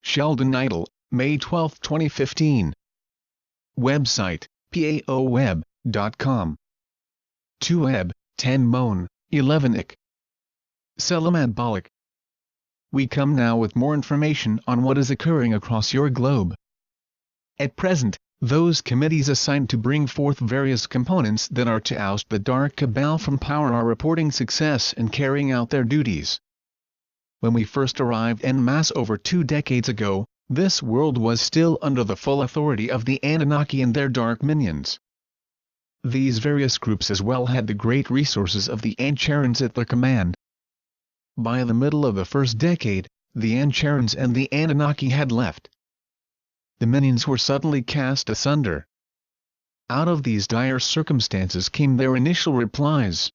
Sheldan Nidle, May 12, 2015. Website, paoweb.com. 2eb, 10 Moan, 11 ik. Selamat Balik. We come now with more information on what is occurring across your globe. At present, those committees assigned to bring forth various components that are to oust the dark cabal from power are reporting success in carrying out their duties. When we first arrived en masse over 2 decades ago, this world was still under the full authority of the Anunnaki and their dark minions. These various groups as well had the great resources of the Ancharans at their command. By the middle of the first decade, the Ancharans and the Anunnaki had left. The minions were suddenly cast asunder. Out of these dire circumstances came their initial replies.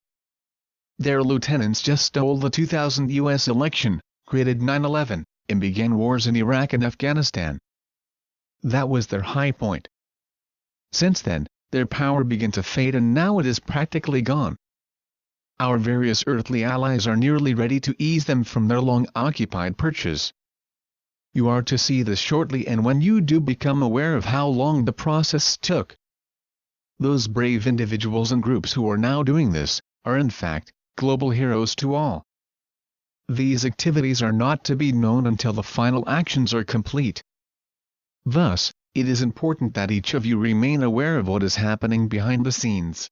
Their lieutenants just stole the 2000 U.S. election, created 9/11, and began wars in Iraq and Afghanistan. That was their high point. Since then, their power began to fade and now it is practically gone. Our various earthly allies are nearly ready to ease them from their long-occupied perches. You are to see this shortly, and when you do become aware of how long the process took. Those brave individuals and groups who are now doing this, are in fact, global heroes to all. These activities are not to be known until the final actions are complete. Thus, it is important that each of you remain aware of what is happening behind the scenes.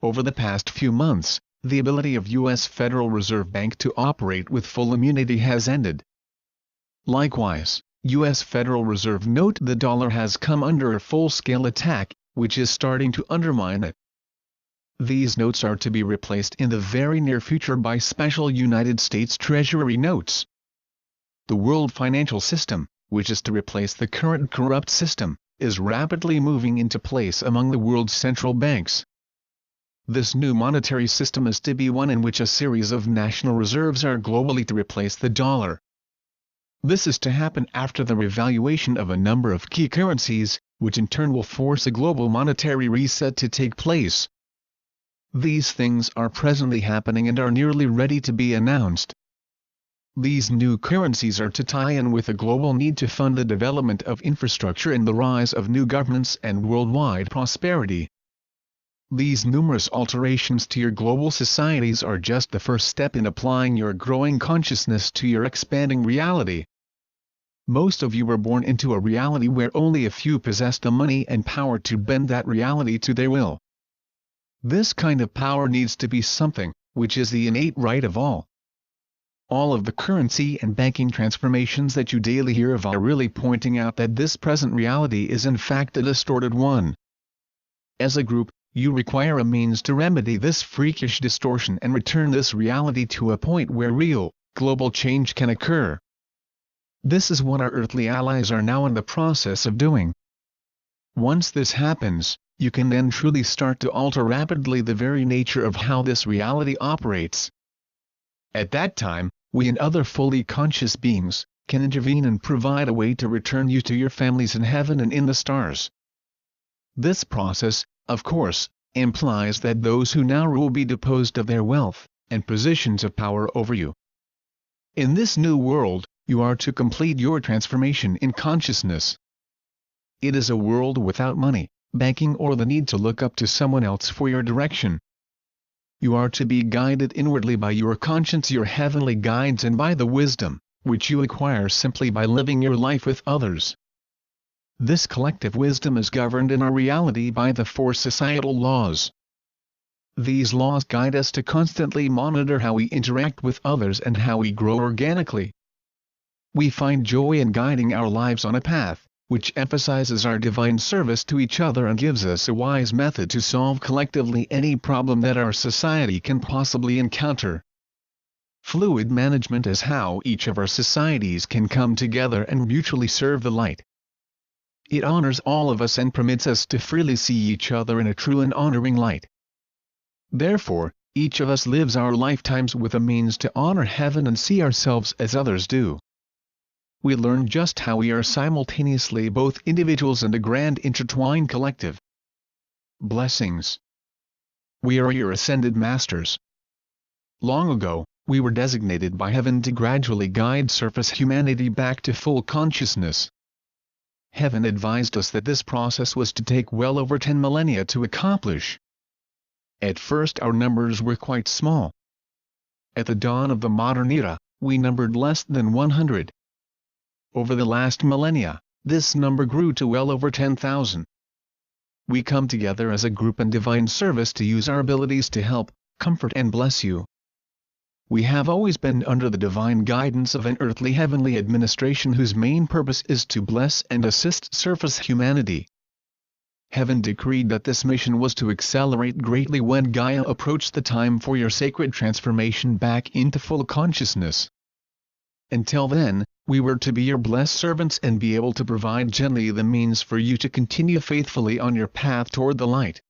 Over the past few months, the ability of U.S. Federal Reserve Bank to operate with full immunity has ended. Likewise, U.S. Federal Reserve note the dollar has come under a full-scale attack, which is starting to undermine it. These notes are to be replaced in the very near future by special United States Treasury notes. The world financial system, which is to replace the current corrupt system, is rapidly moving into place among the world's central banks. This new monetary system is to be one in which a series of national reserves are globally to replace the dollar. This is to happen after the revaluation of a number of key currencies, which in turn will force a global monetary reset to take place. These things are presently happening and are nearly ready to be announced. These new currencies are to tie in with a global need to fund the development of infrastructure and the rise of new governments and worldwide prosperity. These numerous alterations to your global societies are just the first step in applying your growing consciousness to your expanding reality. Most of you were born into a reality where only a few possess the money and power to bend that reality to their will. This kind of power needs to be something, which is the innate right of all. All of the currency and banking transformations that you daily hear of are really pointing out that this present reality is in fact a distorted one. As a group, you require a means to remedy this freakish distortion and return this reality to a point where real, global change can occur. This is what our earthly allies are now in the process of doing. Once this happens, you can then truly start to alter rapidly the very nature of how this reality operates. At that time, we and other fully conscious beings can intervene and provide a way to return you to your families in heaven and in the stars. This process, of course, implies that those who now rule will be deposed of their wealth and positions of power over you. In this new world, you are to complete your transformation in consciousness. It is a world without money, banking, or the need to look up to someone else for your direction. You are to be guided inwardly by your conscience, your heavenly guides, and by the wisdom, which you acquire simply by living your life with others. This collective wisdom is governed in our reality by the 4 societal laws. These laws guide us to constantly monitor how we interact with others and how we grow organically. We find joy in guiding our lives on a path which emphasizes our divine service to each other and gives us a wise method to solve collectively any problem that our society can possibly encounter. Fluid management is how each of our societies can come together and mutually serve the light. It honors all of us and permits us to freely see each other in a true and honoring light. Therefore, each of us lives our lifetimes with a means to honor heaven and see ourselves as others do. We learn just how we are simultaneously both individuals and a grand intertwined collective. Blessings. We are your ascended masters. Long ago, we were designated by heaven to gradually guide surface humanity back to full consciousness. Heaven advised us that this process was to take well over 10 millennia to accomplish. At first our numbers were quite small. At the dawn of the modern era, we numbered less than 100. Over the last millennia, this number grew to well over 10,000. We come together as a group in divine service to use our abilities to help, comfort and bless you. We have always been under the divine guidance of an earthly heavenly administration whose main purpose is to bless and assist surface humanity. Heaven decreed that this mission was to accelerate greatly when Gaia approached the time for your sacred transformation back into full consciousness. Until then, we were to be your blessed servants and be able to provide gently the means for you to continue faithfully on your path toward the light.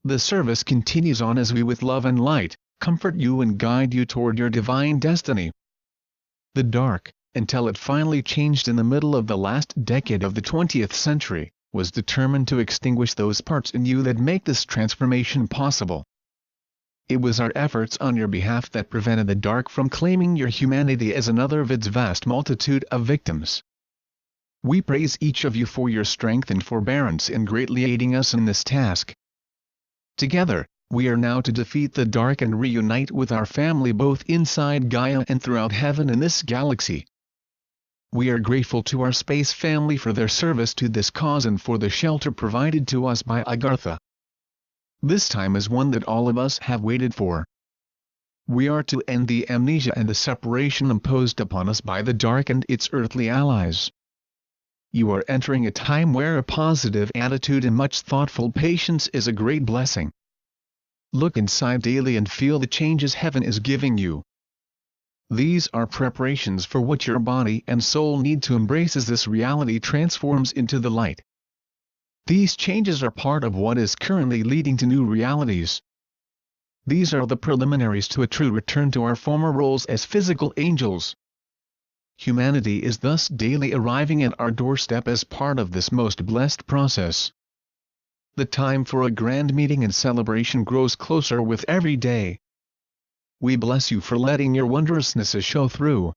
The service continues on as we with love and light, comfort you and guide you toward your divine destiny. The dark, until it finally changed in the middle of the last decade of the 20th century, was determined to extinguish those parts in you that make this transformation possible. It was our efforts on your behalf that prevented the dark from claiming your humanity as another of its vast multitude of victims. We praise each of you for your strength and forbearance in greatly aiding us in this task. Together, we are now to defeat the dark and reunite with our family both inside Gaia and throughout heaven in this galaxy. We are grateful to our space family for their service to this cause and for the shelter provided to us by Agartha. This time is one that all of us have waited for. We are to end the amnesia and the separation imposed upon us by the dark and its earthly allies. You are entering a time where a positive attitude and much thoughtful patience is a great blessing. Look inside daily and feel the changes heaven is giving you. These are preparations for what your body and soul need to embrace as this reality transforms into the light. These changes are part of what is currently leading to new realities. These are the preliminaries to a true return to our former roles as physical angels. Humanity is thus daily arriving at our doorstep as part of this most blessed process. The time for a grand meeting and celebration grows closer with every day. We bless you for letting your wondrousnesses show through.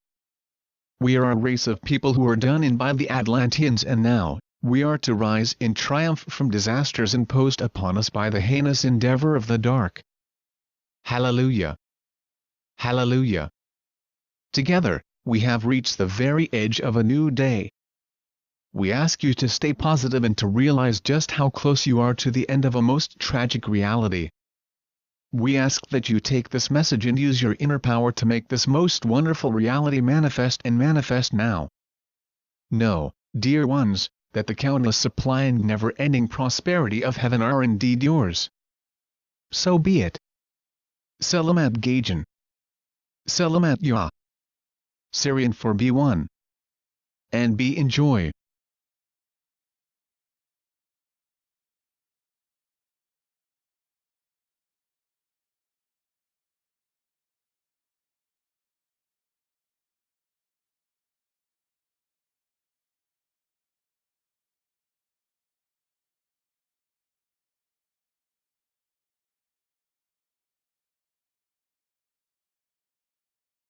We are a race of people who are done in by the Atlanteans and now, we are to rise in triumph from disasters imposed upon us by the heinous endeavor of the dark. Hallelujah! Hallelujah! Together, we have reached the very edge of a new day. We ask you to stay positive and to realize just how close you are to the end of a most tragic reality. We ask that you take this message and use your inner power to make this most wonderful reality manifest and manifest now. Know, dear ones, that the countless supply and never-ending prosperity of heaven are indeed yours. So be it. Selamat Gajan. Selamat Ya. Syrian for B1. And be enjoy.